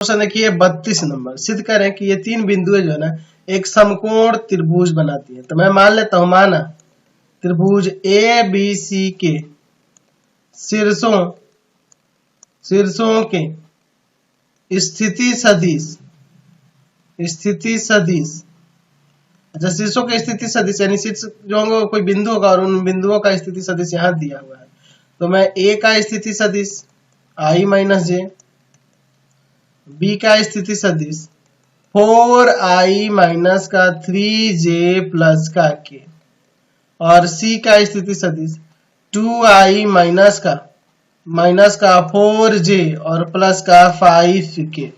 Question देखिए 32 number. सिद्ध करें कि ये तीन बिंदुएं जो है ना एक समकोण त्रिभुज बनाती है। तो मैं मान लेता हूं माना त्रिभुज ए बी सी के शीर्षों के स्थिति सदिश अच्छा शीर्षों के स्थिति सदिश यानी शीर्ष जो होंगे कोई बिंदु होगा और उन बिंदुओं का स्थिति सदिश यहाँ दिया हुआ है। तो मैं ए का स्थिति सदिश आई माइनस जे, बी का स्थिति सदिश 4i माइनस का 3j प्लस का k और c का स्थिति सदिश 2i माइनस का 4j और प्लस का 5k।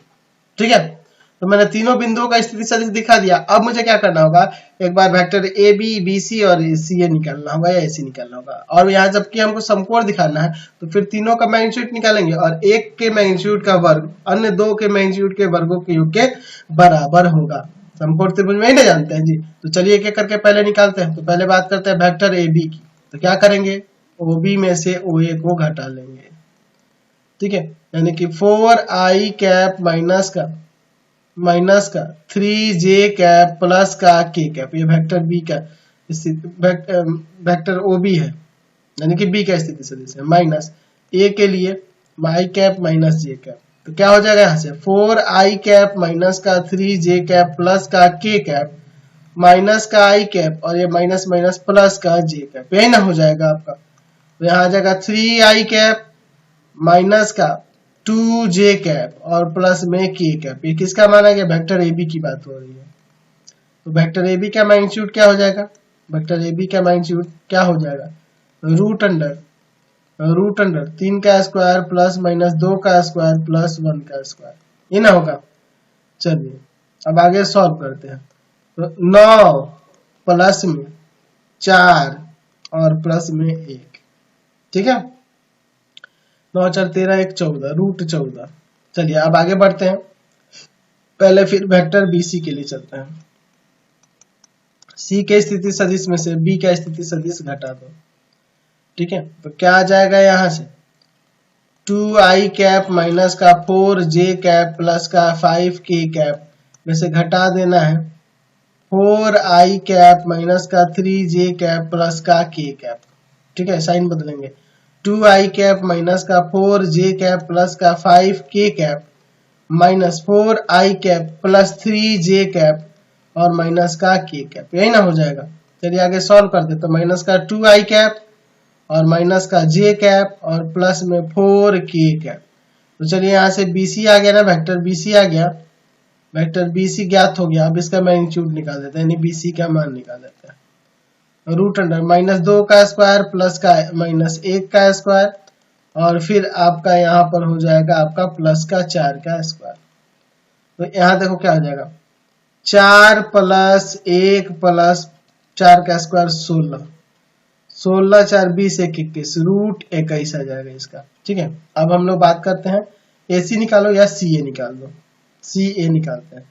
ठीक है, तो मैंने तीनों बिंदुओं का स्थिति सदिश दिखा दिया। अब मुझे क्या करना होगा, एक बार vector A B B C और सी ए निकालना होगा या ए सी निकालना होगा। और यहाँ जबकि हमको समकोण दिखाना है तो फिर तीनों का मैग्नीट्यूड निकालेंगे और एक के मैग्नीट्यूड का वर्ग अन्य दो के मैग्नीट्यूड के वर्गों के योग के बराबर होगा। समकोण त्रिभुज में ही नहीं जानते हैं जी, तो चलिए एक एक करके पहले निकालते हैं। तो पहले बात करते हैं वेक्टर ए बी की। तो क्या करेंगे, ओ बी में से ओ ए को घटा लेंगे। ठीक है, यानी कि 4i कैप माइनस का 3j कैप प्लस का k कैप, ये वेक्टर बी का वेक्टर ओ बी है यानी कि बी का स्थिति सदिश है, माइनस ए के लिए i cap minus j cap. तो क्या हो जाएगा यहाँ से 4i कैप माइनस का 3j कैप प्लस का k कैप माइनस का i कैप और ये माइनस माइनस प्लस का j कैप, यही ना हो जाएगा आपका। तो यहाँ आ जाएगा 3i कैप माइनस का 2j कैप और प्लस में k कैप। ये किसका माना गया, वेक्टर ए बी की बात हो रही है। तो वेक्टर ए बी का मैग्नीट्यूड क्या हो जाएगा, वेक्टर ए बी का मैग्नीट्यूड क्या हो जाएगा, रूट अंडर 3 का स्क्वायर प्लस माइनस 2 का स्क्वायर प्लस 1 का स्क्वायर, ये ना होगा। चलिए अब आगे सॉल्व करते हैं। तो 9 प्लस में 4 और प्लस में 1, ठीक है, 9 4 13 1 14 रूट 14। चलिए अब आगे बढ़ते हैं। पहले फिर वेक्टर बी सी के लिए चलते हैं। सी के स्थिति सदिश में से बी का स्थिति सदिश घटा दो। ठीक है, तो क्या आ जाएगा यहाँ से 2i कैप माइनस का 4j कैप प्लस का 5k कैप में से घटा देना है 4i कैप माइनस का 3j कैप प्लस का k कैप। ठीक है, साइन बदलेंगे 2i कैप माइनस का 4j कैप प्लस का 5k cap minus 4i cap plus 3j cap और माइनस का k कैप, यही ना हो जाएगा। चलिए आगे सॉल्व कर दे। तो माइनस का 2i कैप और माइनस का j कैप और प्लस में 4k कैप। तो चलिए यहाँ से BC आ गया ना, वेक्टर BC आ गया, वेक्टर BC ज्ञात हो गया। अब इसका मैग्नीट्यूड निकाल देते हैं यानी BC का मान निकाल देते हैं। रूट अंडर माइनस 2 का स्क्वायर प्लस का माइनस 1 का स्क्वायर और फिर आपका यहाँ पर हो जाएगा आपका प्लस का 4 का स्क्वायर। तो यहाँ देखो क्या हो जाएगा 4 प्लस 1 प्लस 4 का स्क्वायर 16, 16 4 20 1 21 रूट 21 आ जाएगा इसका। ठीक है, अब हम लोग बात करते हैं AC निकालो या CA निकाल दो। CA निकालते हैं।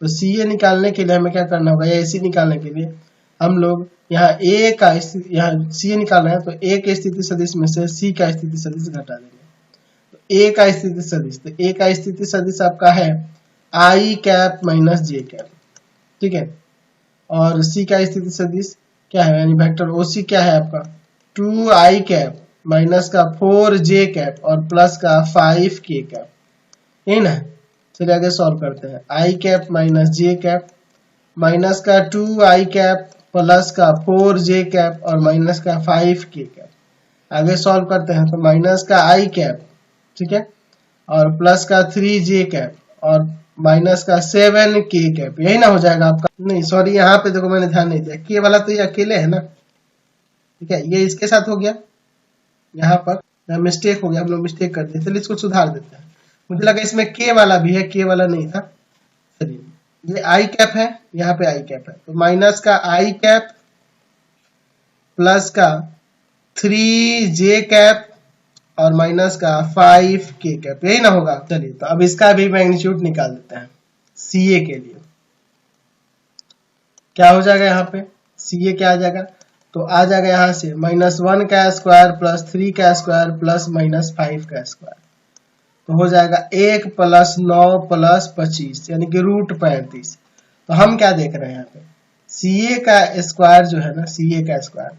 तो CA निकालने के लिए हमें क्या करना होगा, या AC निकालने के लिए हम लोग यहाँ A का यहाँ CA निकालना है तो A के स्थिति सदिश में से C का स्थिति सदिश घटा देंगे। तो A का स्थिति सदिश, तो A का स्थिति सदिश आपका है I cap minus J cap. ठीक है, और C का स्थिति सदिश क्या है यानी वेक्टर OC क्या है आपका 2i कैप माइनस का 4j कैप और प्लस का 5k कैप, ये ना। चलिए आगे सॉल्व करते हैं। i cap minus j cap minus का 2i कैप प्लस का 4j कैप और माइनस का 5k कैप। आगे सॉल्व करते हैं। तो माइनस का i कैप, ठीक है, और प्लस का 3j कैप और माइनस का 7k कैप, यही ना हो जाएगा आपका। नहीं सॉरी, यहाँ पे देखो मैंने ध्यान नहीं दिया, k वाला तो ये अकेले है ना। ठीक है, ये इसके साथ हो गया, यहाँ पर मिस्टेक हो गया, हम लोग मिस्टेक कर दिए। चलिए इसको सुधार देते हैं। मुझे लगा इसमें k वाला भी है, k वाला नहीं था। चलिए ये i कैप है, यहाँ पे i कैप है, तो माइनस का i कैप प्लस का 3j कैप और माइनस का 5k कैप, यही ना होगा। चलिए तो अब इसका भी मैग्नीट्यूड निकाल देते हैं। CA के लिए क्या हो जाएगा, यहाँ पे CA क्या आ जाएगा, तो आ जाएगा यहाँ से -1 का स्क्वायर प्लस 3 का स्क्वायर प्लस -5 का स्क्वायर। तो हो जाएगा 1 + 9 + 25 यानी कि √35। तो हम क्या देख रहे हैं यहाँ पे, CA का स्क्वायर जो है ना, CA का स्क्वायर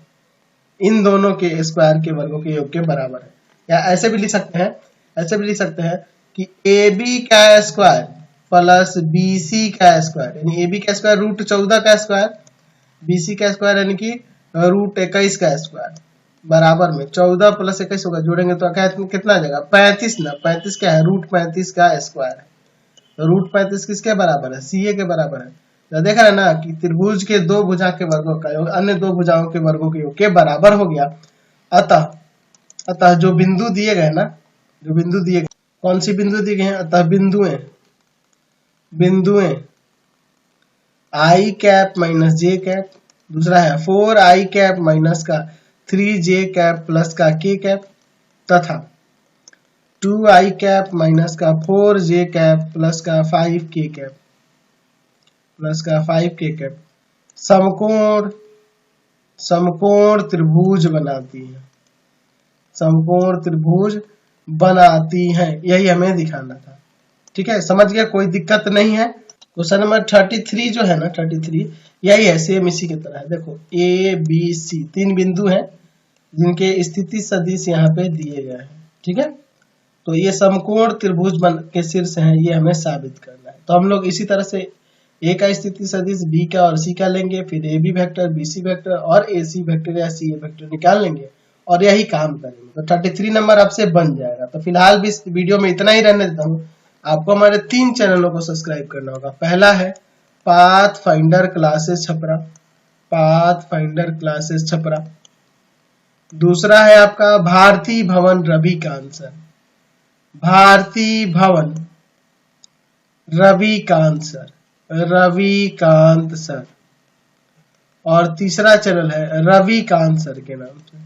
इन दोनों के स्क्वायर के वर्गों के योग के बराबर है। या ऐसे भी लिख सकते हैं, ऐसे भी लिख सकते हैं कि AB का स्क्वायर प्लस BC का स्क्वायर यानी AB का स्क्वायर √14 का स्क्वायर, BC का स्क्वायर यानी कि √21 का स्क्वायर बराबर में 14 + 21 होगा, जोड़ेंगे तो कितना आ जाएगा 35 ना। 35 क्या है, √35 का स्क्वायर है। तो √35 किसके बराबर है, CA के बराबर है। तो देख रहे हैं ना कि त्रिभुज के दो भुजा के वर्गों का योग अन्य दो भुजाओं के वर्गों के योग के बराबर हो गया। अतः जो बिंदु दिए गए ना, जो बिंदु दिए गए, कौन सी बिंदु दिए गए हैं, अतः बिंदुएं I cap minus J cap, दूसरा है 4I कैप माइनस का 3J कैप प्लस का K कैप, तथा 2I कैप माइनस का 4J कैप प्लस का 5K कैप प्लस का 5K कैप समकोण त्रिभुज बनाती है, समकोण त्रिभुज बनाती है। यही हमें दिखाना था। ठीक है, समझ गया, कोई दिक्कत नहीं है। क्वेश्चन नंबर 33 जो है ना, 33 यही है, सेम इसी की तरह है। देखो ABC 3 बिंदु हैं जिनके स्थिति सदिश यहाँ पे दिए गए हैं। ठीक है, तो ये समकोण त्रिभुज बन के शीर्ष हैं, ये हमें साबित करना है। तो हम लोग इसी तरह से A का स्थिति सदिश B का और C का लेंगे, फिर AB वेक्टर, BC वेक्टर और AC वेक्टर या CA वेक्टर निकाल लेंगे और यही काम करेंगे। तो 33 नंबर आपसे बन जाएगा। तो फिलहाल भी इस वीडियो में इतना ही रहने देता हूँ। आपको हमारे 3 चैनलों को सब्सक्राइब करना होगा। पहला है pathfinder classes Chhapra, pathfinder classes Chhapra. दूसरा है आपका भारती भवन रविकांत सर, भारती भवन रविकांत सर, रविकांत सर। और तीसरा चैनल है रविकांत सर के नाम से,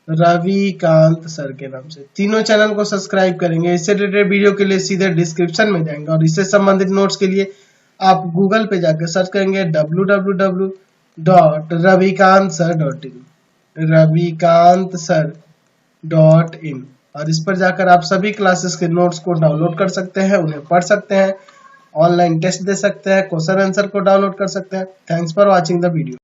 रविकांत सर के नाम से। तीनों चैनल को सब्सक्राइब करेंगे। इससे रिलेटेड वीडियो के लिए सीधे डिस्क्रिप्शन में जाएंगे और इससे संबंधित नोट्स के लिए आप गूगल पे जाकर सर्च करेंगे www.ravikantsir.in, ravikantsir.in, और इस पर जाकर आप सभी क्लासेस के नोट्स को डाउनलोड कर सकते हैं, उन्हें पढ़ सकते हैं, ऑनलाइन टेस्ट दे सकते हैं, क्वेश्चन आंसर को डाउनलोड कर सकते हैं। Thanks for watching the video.